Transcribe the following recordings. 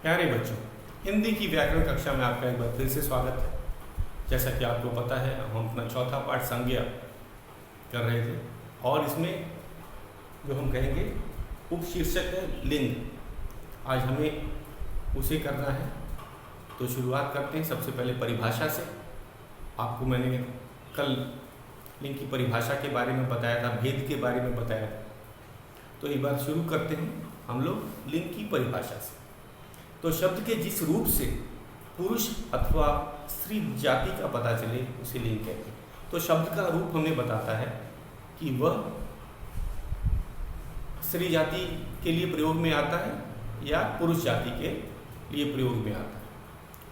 प्यारे बच्चों, हिंदी की व्याकरण कक्षा में आपका एक बार फिर से स्वागत है। जैसा कि आपको पता है, हम अपना चौथा पाठ संज्ञा कर रहे थे और इसमें जो हम कहेंगे उपशीर्षक है लिंग। आज हमें उसे करना है, तो शुरुआत करते हैं सबसे पहले परिभाषा से। आपको मैंने कल लिंग की परिभाषा के बारे में बताया था, भेद के बारे में बताया था। तो एक बार शुरू करते हैं हम लोग लिंग की परिभाषा से। तो शब्द के जिस रूप से पुरुष अथवा स्त्री जाति का पता चले उसे लिंग कहते हैं। तो शब्द का रूप हमें बताता है कि वह स्त्री जाति के लिए प्रयोग में आता है या पुरुष जाति के लिए प्रयोग में आता है।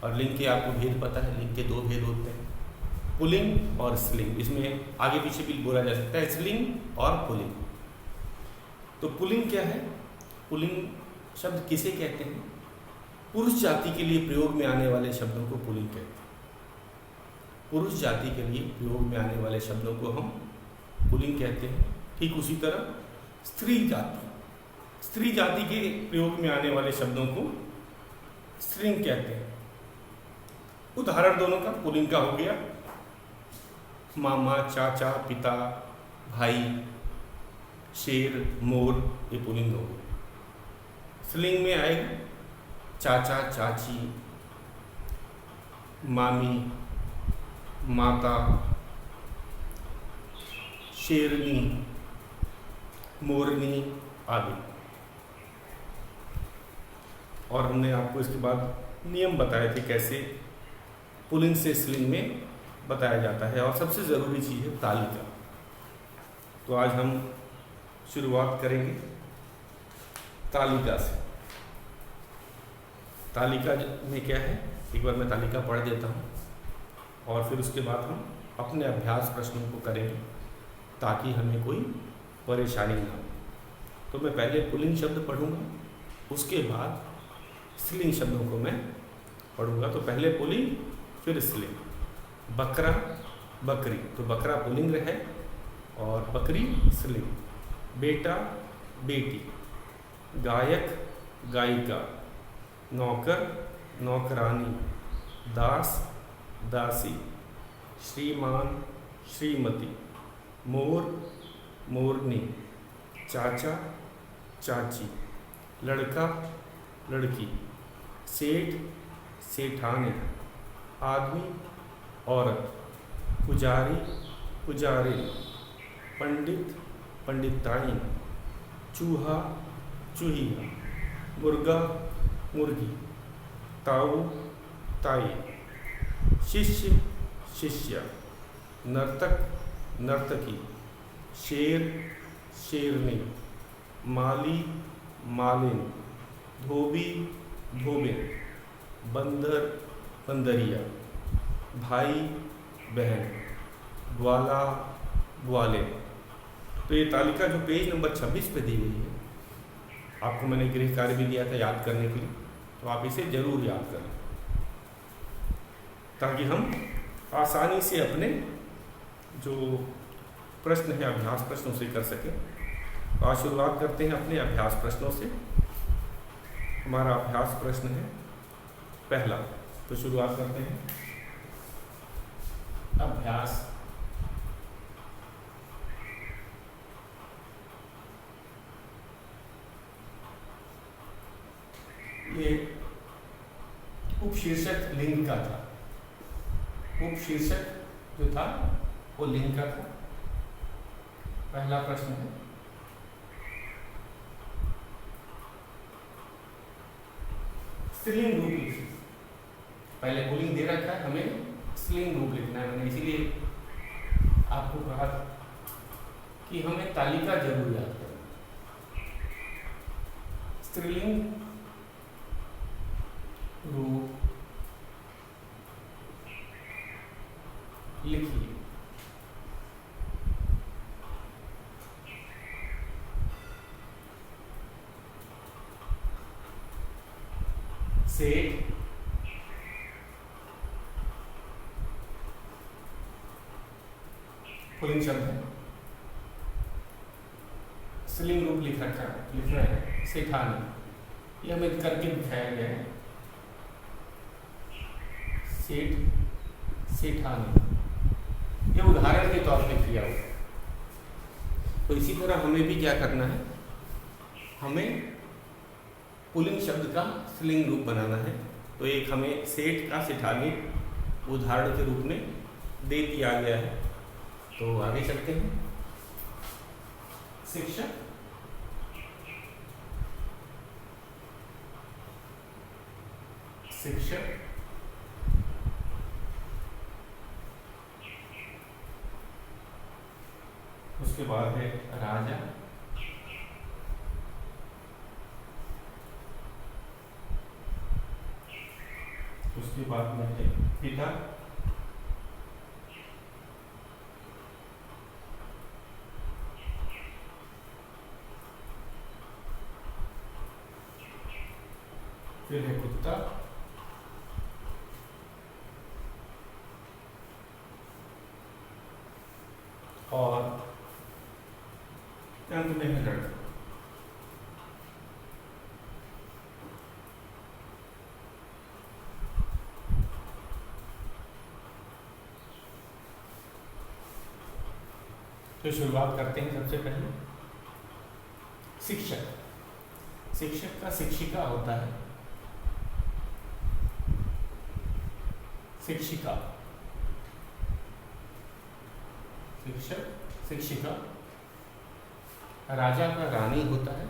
और लिंग के आपको भेद पता है, लिंग के दो भेद होते हैं, पुल्लिंग और स्त्रीलिंग। इसमें आगे पीछे भी बोला जा सकता है स्त्रीलिंग और पुल्लिंग। तो पुल्लिंग क्या है? पुल्लिंग शब्द किसे कहते हैं? पुरुष जाति के लिए प्रयोग में आने वाले शब्दों को पुल्लिंग कहते हैं। पुरुष जाति के लिए प्रयोग में आने वाले शब्दों को हम पुल्लिंग कहते हैं। ठीक उसी तरह स्त्री जाति के प्रयोग में आने वाले शब्दों को स्त्रीलिंग कहते हैं। उदाहरण दोनों का पुल्लिंग का हो गया, मामा, चाचा, पिता, भाई, शेर, मोर, ये पुल्लिंग हो गए। स्त्रीलिंग में आएगा चाचा, चाची, मामी, माता, शेरनी, मोरनी आदि। और हमने आपको इसके बाद नियम बताए थे कैसे पुल्लिंग से स्त्रीलिंग में बताया जाता है। और सबसे ज़रूरी चीज़ है तालिका। तो आज हम शुरुआत करेंगे तालिका से। तालिका में क्या है, एक बार मैं तालिका पढ़ देता हूँ और फिर उसके बाद हम अपने अभ्यास प्रश्नों को करेंगे ताकि हमें कोई परेशानी ना हो। तो मैं पहले पुल्लिंग शब्द पढ़ूँगा, उसके बाद स्त्रीलिंग शब्दों को मैं पढ़ूँगा। तो पहले पुल्लिंग फिर स्त्रीलिंग। बकरा, बकरी, तो बकरा पुल्लिंग है और बकरी स्त्रीलिंग। बेटा, बेटी, गायक, गायिका, नौकर, नौकरानी, दास, दासी, श्रीमान, श्रीमती, मोर, मोरनी, चाचा, चाची, लड़का, लड़की, सेठ, सेठानी, आदमी, औरत, पुजारी, पुजारी, पंडित, पंडिताई, चूहा, चूहिया, मुर्गा, मुर्गी, ताऊ, ताई, शिष्य, शिष्या, नर्तक, नर्तकी, शेर, शेरनी, माली, मालिन, धोबी, धोबिन, बंदर, बंदरिया, भाई, बहन, ग्वाला, ग्वालिन। तो ये तालिका जो पेज नंबर 26 पे दी गई है, आपको मैंने गृह कार्य भी दिया था याद करने के लिए, तो आप इसे जरूर याद करें ताकि हम आसानी से अपने जो प्रश्न है अभ्यास प्रश्नों से कर सकें। तो आज शुरुआत करते हैं अपने अभ्यास प्रश्नों से। हमारा अभ्यास प्रश्न है पहला, तो शुरुआत करते हैं अभ्यास। ये उपशीर्षक लिंग का था। उपशीर्षक जो था वो लिंग का था। पहला प्रश्न है, स्त्रीलिंग रूप लिखिए। पहले पुल्लिंग दे रखा है, हमें स्त्रीलिंग रूप लिखना है। मैंने इसीलिए आपको कहा कि हमें तालिका जरूर याद करें। स्त्रीलिंग रूप लिखिए। सेठ, पुल्लिंग शब्द है। स्त्रीलिंग रूप लिख रहा है सेठानी। ये हमें करके दिखाया गया है। सेठ सेठानी, ये उदाहरण के तौर पे किया हुआ। तो इसी तरह हमें भी क्या करना है, हमें पुल्लिंग शब्द का स्त्रीलिंग रूप बनाना है। तो एक हमें सेठ का सेठानी उदाहरण के रूप में दे दिया गया है। तो आगे चलते हैं। शिक्षक, शिक्षक, उसके बाद है राजा, उसके बाद में है पिता, फिर है कुत्ता, और अंत में है लड़का। तो शुरुआत करते हैं सबसे पहले। शिक्षक, शिक्षक का शिक्षिका होता है, शिक्षिका, शिक्षक, शिक्षिका। राजा का रानी होता है,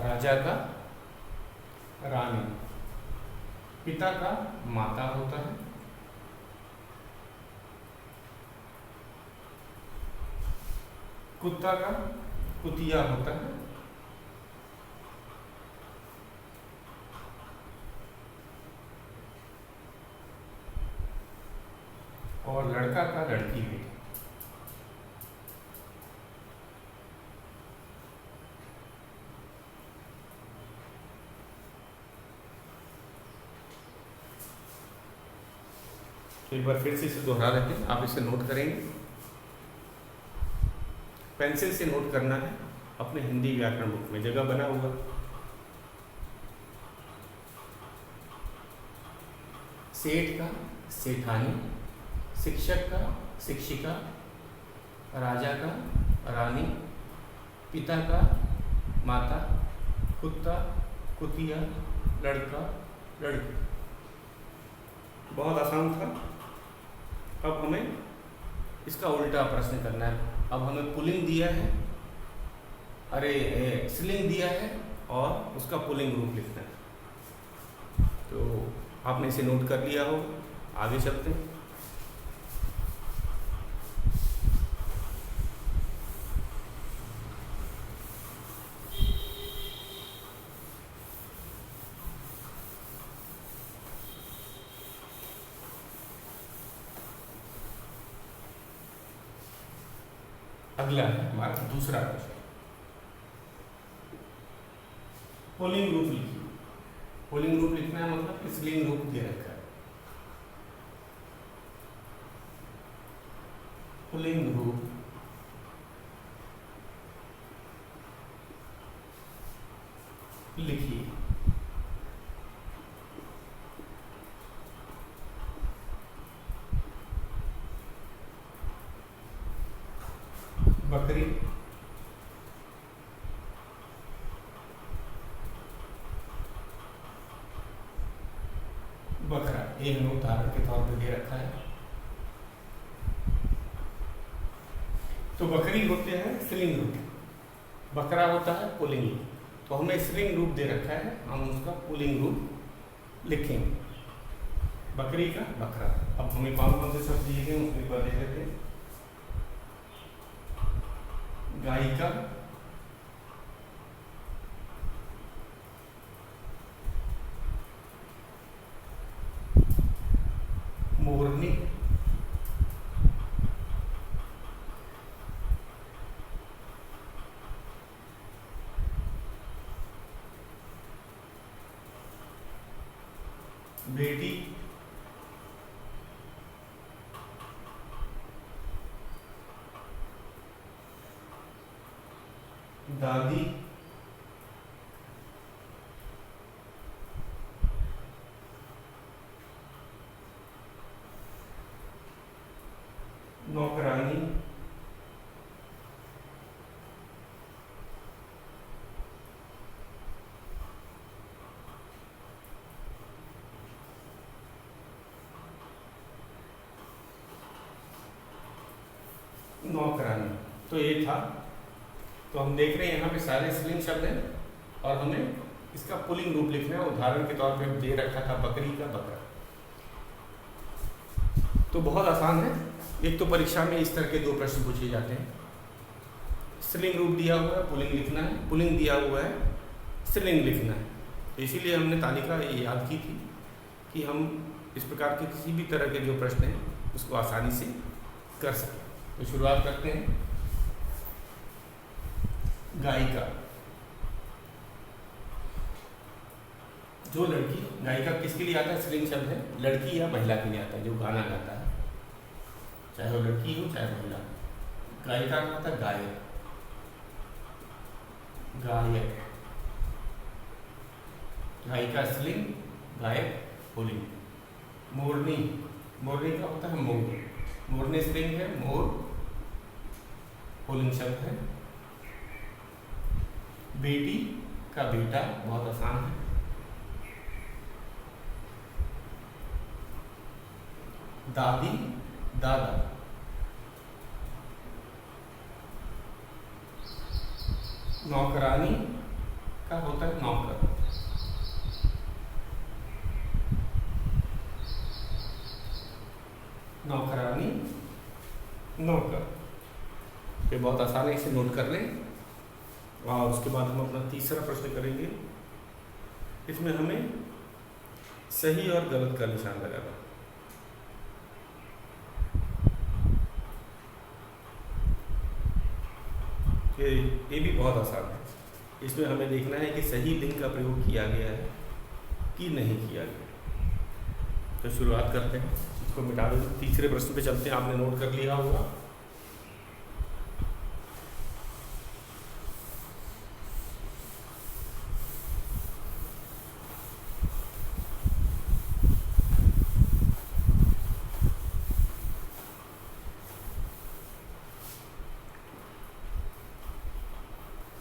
राजा का रानी। पिता का माता होता है, कुत्ता का कुतिया होता है, और लड़का का लड़की बेटी। तो एक बार फिर से इसे दोहरा देते हैं, आप इसे नोट करेंगे। पेंसिल से नोट करना है, अपने हिंदी व्याकरण बुक में जगह बना हुआ। सेठ का सेठानी, शिक्षक का शिक्षिका, राजा का रानी, पिता का माता, कुत्ता कुतिया, लड़का लड़की। बहुत आसान था। अब हमें इसका उल्टा प्रश्न करना है। अब हमें पुल्लिंग दिया है, स्त्रीलिंग दिया है, और उसका पुल्लिंग रूप लिखना है। तो आपने इसे नोट कर लिया हो, आगे चलते हैं। अगला है हमारा दूसरा क्वेश्चन। पुल्लिंग रूप लिखिए। पुल्लिंग रूप लिखना है मतलब स्त्रीलिंग रूप दे रखा है। पुल्लिंग रूप लिखिए। बकरी, बकरा, एक हमें उदाहरण के तौर पर दे रखा है। तो बकरी होते हैं स्त्रीलिंग रूप, बकरा होता है पुल्लिंग रूप। तो हमें स्त्रीलिंग रूप दे रखा है, हम उसका पुल्लिंग रूप लिखेंगे। बकरी का बकरा। अब हमें कौन कौन से शब्द दिए गए उसमें देख लेते हैं। गाय का, मोरनी, बेटी, दादी, नौकरानी, नौकरानी। तो ये था। तो हम देख रहे हैं यहाँ पे सारे स्त्रीलिंग शब्द हैं और हमें इसका पुल्लिंग रूप लिखना है। उदाहरण के तौर पे दे रखा था बकरी का बकरा। तो बहुत आसान है। एक तो परीक्षा में इस तरह के 2 प्रश्न पूछे जाते हैं। स्त्रीलिंग रूप दिया हुआ है, पुल्लिंग लिखना है, पुल्लिंग दिया हुआ है, स्त्रीलिंग लिखना है। तो इसीलिए हमने तालिका याद की थी कि हम इस प्रकार के किसी भी तरह के जो प्रश्न हैं उसको आसानी से कर सकें। तो शुरुआत करते हैं। गायिका, जो लड़की, गायिका किसके लिए आता है? स्त्रीलिंग शब्द है, लड़की या महिला के लिए आता है जो गाना गाता है, चाहे वो लड़की हो चाहे महिला। गायिका का होता है गायक, गायक। गायिका स्त्रीलिंग, गायक पुल्लिंग। मोरनी, मोरनी का होता है मोर, मोरनी स्त्रीलिंग है, मोर पुल्लिंग शब्द है। बेटी का बेटा, बहुत आसान है। दादी, दादा। नौकरानी का होता है नौकर, नौकरानी, नौकर। ये बहुत आसान है, इसे नोट कर लें। और उसके बाद हम अपना तीसरा प्रश्न करेंगे। इसमें हमें सही और गलत का निशान लगाना। ये भी बहुत आसान है। इसमें हमें देखना है कि सही लिंग का प्रयोग किया गया है कि नहीं किया गया। तो शुरुआत करते हैं, इसको मिटा दो। तीसरे प्रश्न पे चलते हैं। आपने नोट कर लिया होगा।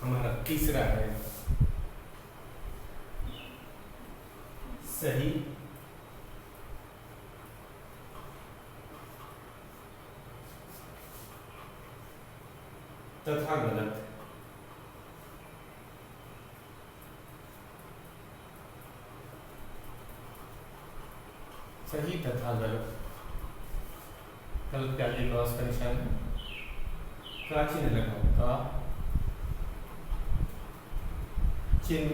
हमारा तीसरा है सही तथा गलत। सही तथा गलत। गलत के आगे क्रॉस का निशान है, का चिन्ह लगाओ, का चिन्ह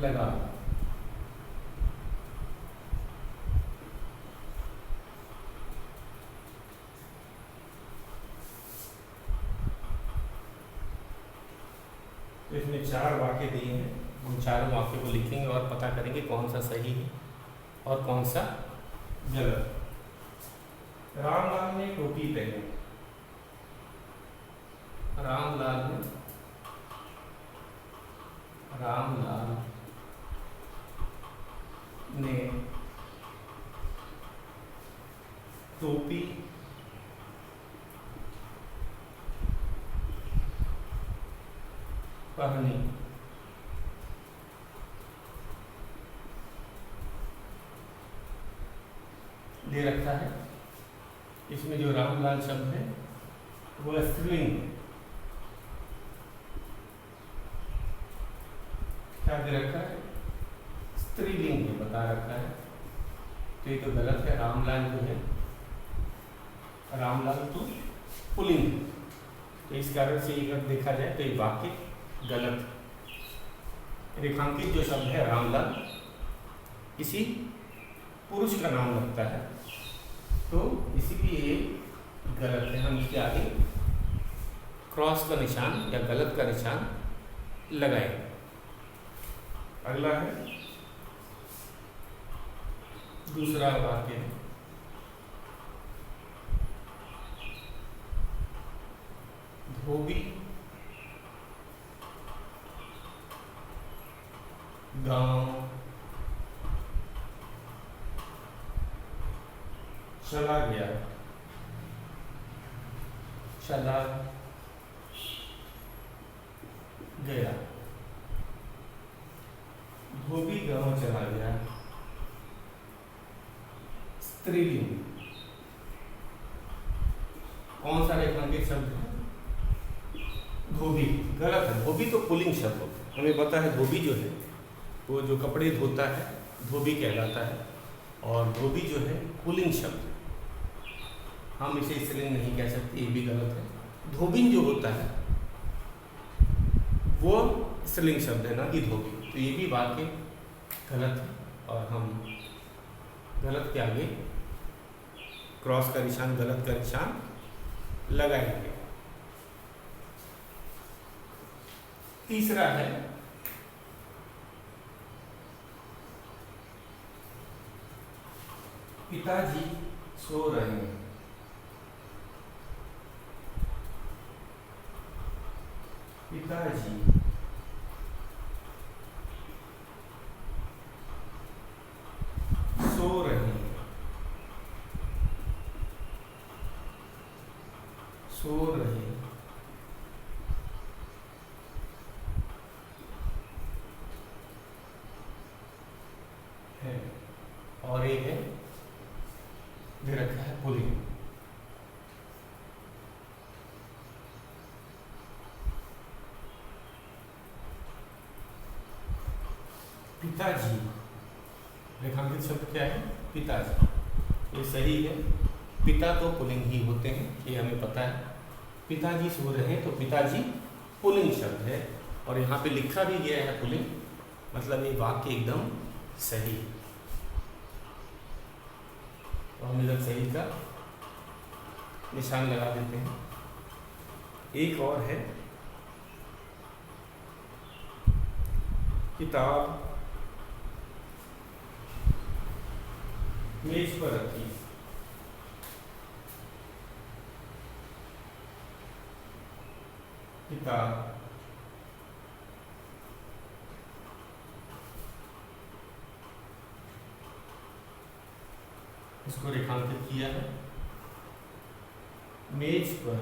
लगा। तो इसमें 4 वाक्य दिए हैं। उन चारों वाक्यों को लिखेंगे और पता करेंगे कौन सा सही है और कौन सा गलत। रामलाल ने टोपी पहनी। रामलाल ने टोपी पहनी। दे रखा है। इसमें जो रामलाल शब्द है वो स्त्रीलिंग है। क्या दे रखा है? स्त्रीलिंग है, बता रखा है। तो ये तो गलत है। रामलाल जो है, रामलाल तो पुल्लिंग है। तो इस कारण से अगर देखा जाए तो ये वाक्य गलत है। रेखांकित जो शब्द है रामलाल, किसी पुरुष का नाम लगता है, तो इसीलिए ये गलत है। हम इसके आगे क्रॉस का निशान या गलत का निशान लगाएंगे। अगला है दूसरा वाक्य है धोबी गांव चला गया, चला गया, धोबी गांव चला गया, स्त्रीलिंग। कौन सा रेखांकित शब्द है? धोबी। गलत है, धोबी तो पुल्लिंग शब्द होता है। हमें पता है धोबी जो है वो जो कपड़े धोता है धोबी कहलाता है, और धोबी जो है पुल्लिंग शब्द है, हम इसे स्त्रीलिंग नहीं कह सकते, ये भी गलत है। धोबिन जो होता है वो स्त्रीलिंग शब्द है, ना कि धोबी। तो ये भी वाक्य गलत है, और हम गलत के आगे क्रॉस का निशान, गलत का निशान लगाएंगे। तीसरा है पिताजी सो रहे हैं। पिताजी सो रहे हैं, सो रहे हैं। और एक है दे रखा है पुल्लिंग। पिताजी रेखांकित शब्द क्या है? पिताजी। ये सही है, पिता तो पुल्लिंग ही होते हैं, ये हमें पता है। पिताजी सो रहे हैं तो पिताजी पुल्लिंग शब्द है, और यहाँ पे लिखा भी गया है पुल्लिंग, मतलब ये वाक्य एकदम सही। तो हम इधर सही का निशान लगा देते हैं। एक और है किताब मेज पर रखी, किताब इसको रेखांकित किया है, मेज पर,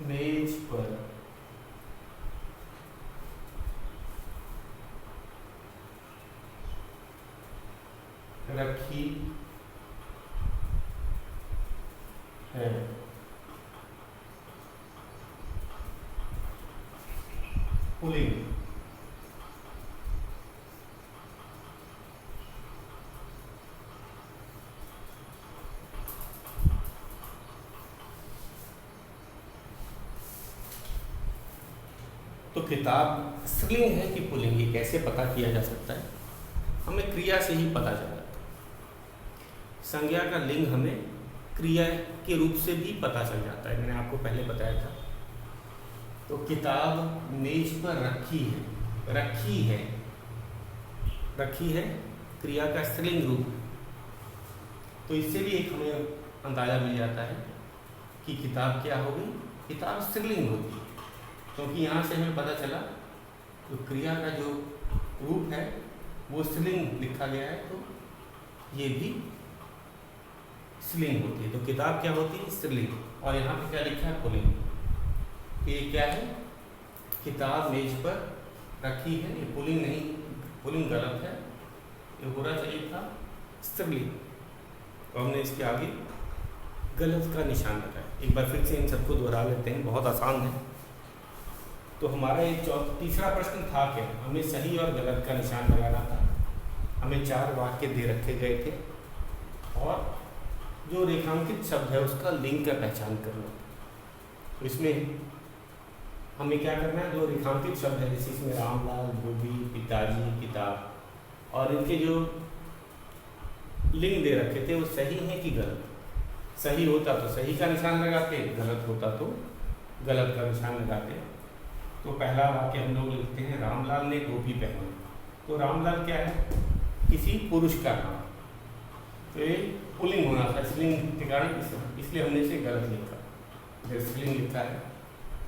मेज पर रखी है। पुल्लिंग। तो किताब स्त्रीलिंग है कि पुल्लिंग, ये कैसे पता किया जा सकता है? हमें क्रिया से ही पता चला। संज्ञा का लिंग हमें क्रिया के रूप से भी पता चल जाता है, मैंने आपको पहले बताया था। तो किताब मेज पर रखी है, रखी है, रखी है क्रिया का स्त्रीलिंग रूप। तो इससे भी एक हमें अंदाजा मिल जाता है कि किताब क्या होगी, किताब स्त्रीलिंग होगी, क्योंकि यहाँ से हमें पता चला तो क्रिया का जो रूप है वो स्त्रीलिंग लिखा गया है, तो ये भी स्त्रीलिंग होती है। तो किताब क्या होती है? स्त्रीलिंग। और यहाँ पे क्या लिखा है? पुल्लिंग। ये क्या है? किताब मेज पर रखी है, ये पुल्लिंग नहीं, पुल्लिंग गलत है, ये होना चाहिए था स्त्रीलिंग। तो हमने इसके आगे गलत का निशान लगाया। एक बार फिर से इन सबको दोहरा लेते हैं, बहुत आसान है। तो हमारा ये तीसरा प्रश्न था क्या? हमें सही और गलत का निशान लगाना था। हमें 4 वाक्य दे रखे गए थे, और जो रेखांकित शब्द है उसका लिंग का पहचान करना। तो इसमें हमें क्या करना है? जो रेखांकित शब्द है, जैसे इसमें रामलाल, धोबी, पिताजी, किताब, और इनके जो लिंग दे रखे थे वो सही है कि गलत? सही होता तो सही का निशान लगाते, गलत होता तो गलत का निशान लगाते। तो पहला वाक्य हम लोग लिखते हैं, रामलाल ने टोपी पहनी। तो रामलाल क्या है? किसी पुरुष का नाम। तो ये पुलिंग होना था, स्त्रीलिंग के कारण इसलिए हमने इसे गलत लिखा। अगर स्त्रीलिंग लिखा है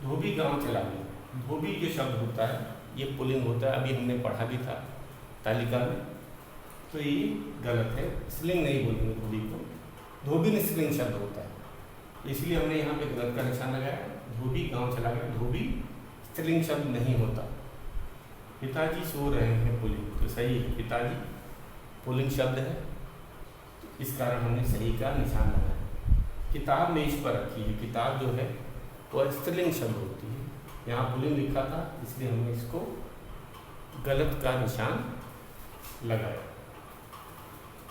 धोबी गांव चला गया, धोबी जो शब्द होता है ये पुलिंग होता है, अभी हमने पढ़ा भी था तालिका में, तो ये गलत है, स्त्रीलिंग नहीं बोलेंगे धोबी को, धोबी स्त्रीलिंग शब्द होता है, इसलिए हमने यहाँ पे गलत का निशान लगाया। धोबी गांव चला गया, धोबी स्त्रीलिंग शब्द नहीं होता। पिताजी सो रहे हैं पुलिंग, तो सही है, पिताजी पुलिंग शब्द है, इस कारण हमने सही का निशान लगाया। किताब मेज पर रखी है, किताब जो है वह स्त्रीलिंग शब्द होती है, यहाँ पुलिंग लिखा था इसलिए हमने इसको गलत का निशान लगाया।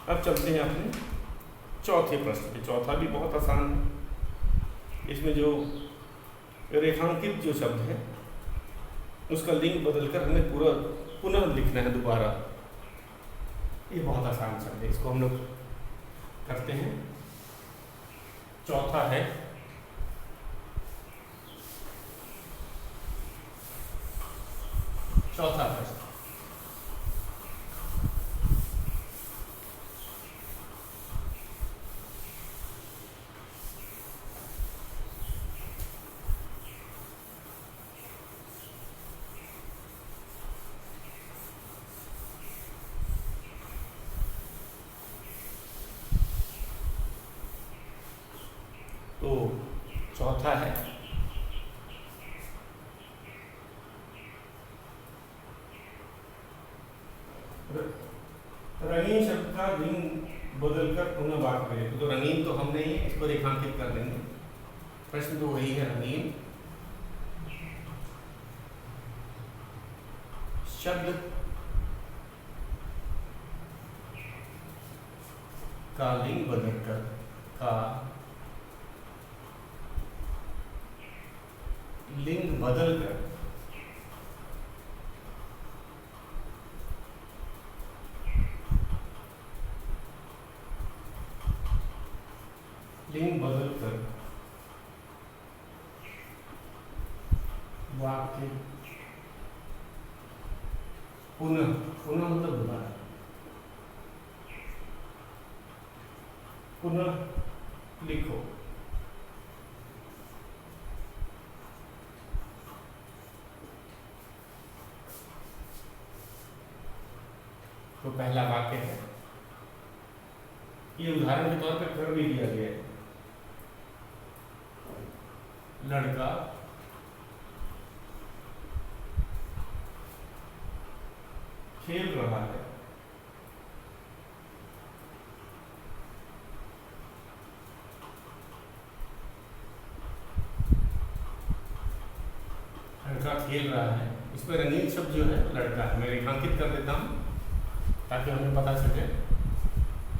अब चलते हैं अपने चौथे प्रश्न पे। चौथा भी बहुत आसान है। इसमें जो रेखांकित जो शब्द है उसका लिंग बदलकर हमें पूरा पुनः लिखना है दोबारा। ये बहुत आसान शब्द है, इसको हम लोग करते हैं। चौथा है चौथा प्रश्न, तो चौथा है रंगीन शब्द का लिंग बदलकर पुनः वाक्य करें। तो रंगीन तो हमने ही, इसको रेखांकित कर देंगे। प्रश्न तो वही है, रंगीन शब्द का लिंग बदलकर, का लिंग बदलकर वाक्य पुनः, पुनः मतलब दोबारा, पुनः लिखो। तो पहला वाक्य है, ये उदाहरण के तौर पर कर भी दिया गया है। लड़का खेल रहा है। लड़का खेल रहा है, इसमें रंगीन शब्द जो है लड़का है, मैं रेखांकित कर देता हूँ ताकि हमें पता चले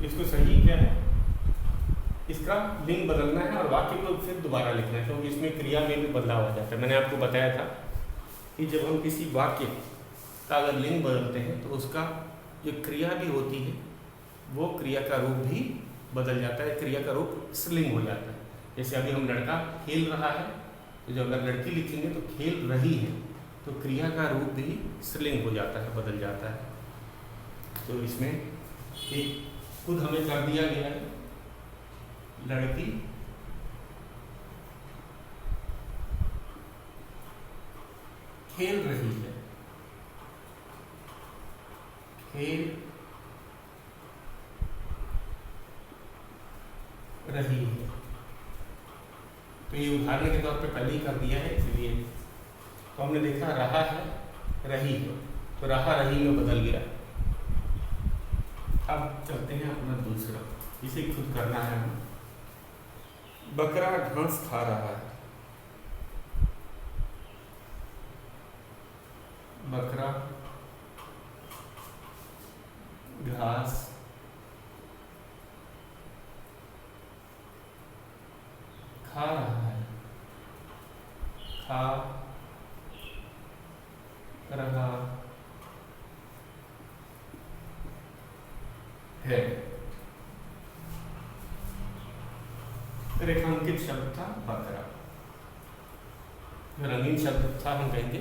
इसको सही क्या है। इसका लिंग बदलना है और वाक्य को फिर दोबारा लिखना है, क्योंकि इसमें क्रिया में भी बदलाव आ जाता है। मैंने आपको बताया था कि जब हम किसी वाक्य का अगर लिंग बदलते हैं तो उसका जो क्रिया भी होती है वो क्रिया का रूप भी बदल जाता है, क्रिया का रूप स्त्रीलिंग हो जाता है। जैसे अभी हम लड़का खेल रहा है, तो जब अगर लड़की लिखेंगे तो खेल रही है, तो क्रिया का रूप भी स्त्रीलिंग हो जाता है, बदल जाता है। तो इसमें एक खुद हमें कर दिया गया है, लड़की खेल रही है, खेल रही है। तो ये उदाहरण के तौर पे पहले ही कर दिया है, इसलिए तो हमने देखा रहा है, रही है, तो रहा रही में बदल गया। अब चलते हैं अपना दूसरा, इसे खुद करना है हमें। बकरा घास खा रहा है। बकरा घास खा रहा है, खा रहा है। रेखांकित शब्द था बकरा, रंगीन शब्द था हम कहेंगे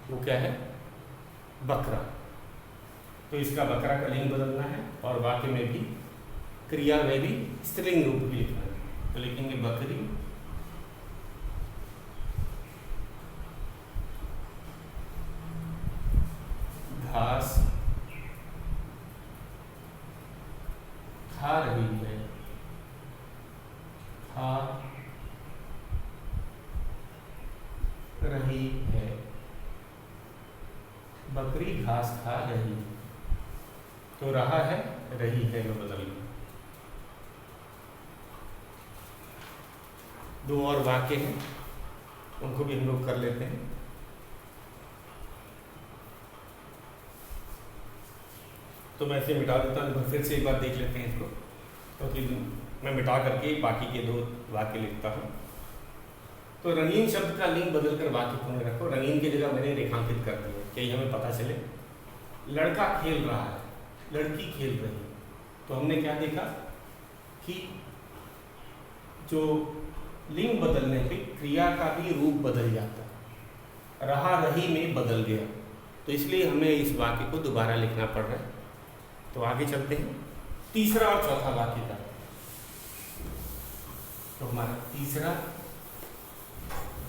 वो क्या है, बकरा। तो इसका बकरा का लिंग बदलना है और वाक्य में भी क्रिया में भी स्त्रीलिंग रूप भी लिखना है, तो लिखेंगे बकरी घास खा रही है, खा रही है, बकरी घास खा रही है, तो रहा है रही है में बदल गया। दो और वाक्य हैं, उनको भी हम लोग कर लेते हैं। तो मैं इसे मिटा देता हूँ, फिर से एक बार देख लेते हैं इसको, क्योंकि मैं मिटा करके बाकी के दो वाक्य लिखता हूँ। तो रंगीन शब्द का लिंग बदलकर वाक्य पुनः रखो। रंगीन की जगह मैंने रेखांकित कर दिया कि हमें पता चले। लड़का खेल रहा है, लड़की खेल रही है, तो हमने क्या देखा कि जो लिंग बदलने पे क्रिया का भी रूप बदल जाता है, रहा रही में बदल गया, तो इसलिए हमें इस वाक्य को दोबारा लिखना पड़ रहा है। तो आगे चलते हैं तीसरा और चौथा वाक्य का। तो हमारा तीसरा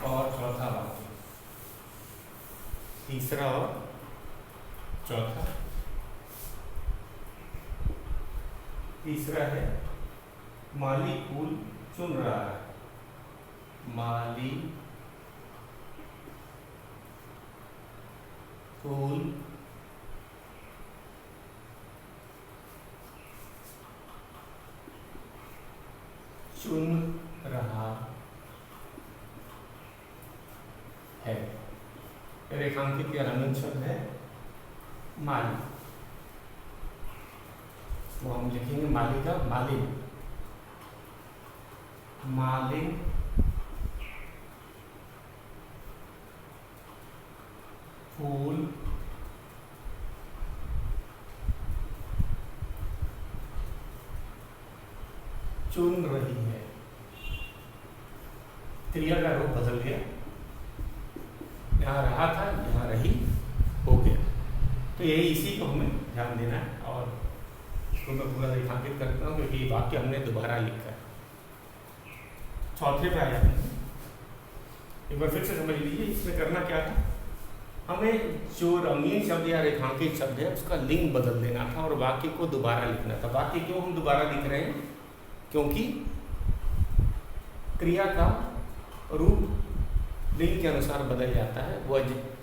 और चौथा वाक्य, तीसरा और चौथा। तीसरा है माली फूल चुन रहा है, माली फूल चुन रहा है। रेखांकित या रंगीन शब्द है माली, तो हम लिखेंगे माली का मालिन, मालिन फूल चुन रही है। क्रिया का रूप बदल गया, यहाँ रहा था यहाँ रही हो गया। तो यही इसी को हमें ध्यान देना है, और इसको मैं पूरा रेखांकित करता हूँ क्योंकि वाक्य हमने दोबारा लिखा है। चौथे पे आ जाते हैं, एक बार फिर से समझ लीजिए। इसमें करना क्या था, हमें जो रंगीन शब्द या रेखांकित शब्द है उसका लिंग बदल देना था और वाक्य को दोबारा लिखना था। वाक्य क्यों हम दोबारा लिख रहे हैं, क्योंकि क्रिया का रूप लिंग के अनुसार बदल जाता है, वह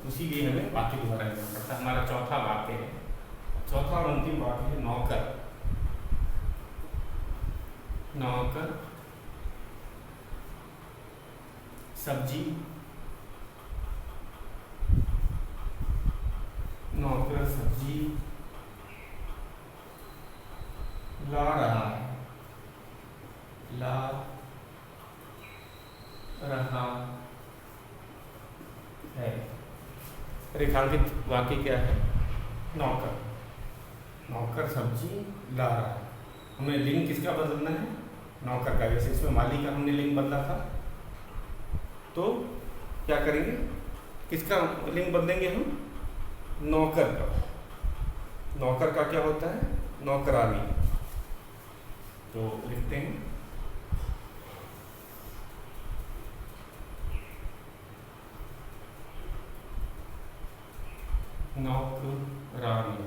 इसीलिए हमें वाक्य दोबारा लिखना पड़ता है। हमारा चौथा वाक्य है, चौथा और अंतिम वाक्य है नौकर, नौकर सब्जी, नौकर सब्जी ला रहा है, ला रहा है। रेखांकित वाक्य क्या है, नौकर, नौकर सब्जी ला रहा है। हमें लिंग किसका बदलना है, नौकर का। जैसे इसमें माली का हमने लिंग बदला था, तो क्या करेंगे, किसका लिंग बदलेंगे हम, नौकर का। नौकर का क्या होता है, नौकरानी। तो लिखते हैं नौकरानी।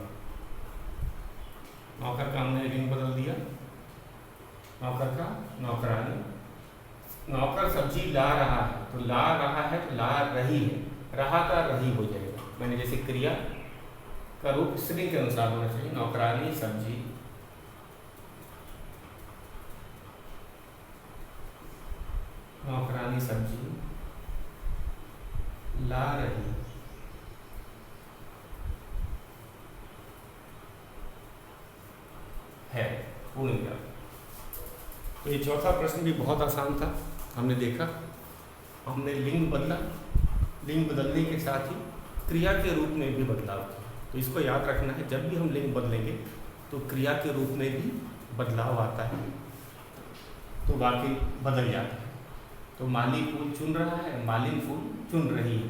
नौकर का हमने लिंग बदल दिया, नौकर का नौकरानी। नौकर सब्जी ला रहा है, तो ला रहा है तो ला रही है, रहा का रही हो जाएगा। मैंने जैसे क्रिया का रूप स्त्रीलिंग के अनुसार होना चाहिए, नौकरानी सब्जी नौकरानी सब्जी ला रही है, पूर्ण किया। तो ये चौथा प्रश्न भी बहुत आसान था। हमने देखा, हमने लिंग बदला, लिंग बदलने के साथ ही क्रिया के रूप में भी बदलाव किया। तो इसको याद रखना है, जब भी हम लिंग बदलेंगे तो क्रिया के रूप में भी बदलाव आता है, तो वाक्य बदल जाता है। तो माली फूल चुन रहा है, मालिन फूल चुन रही है।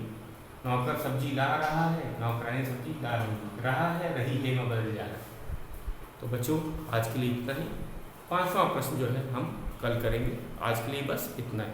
नौकर सब्जी ला रहा है, नौकरानी सब्जी ला रही है। रहा है रही है में बदल जा रहा है। तो बच्चों आज के लिए इतना ही। 5वां प्रश्न जो है हम कल करेंगे। आज के लिए बस इतना ही।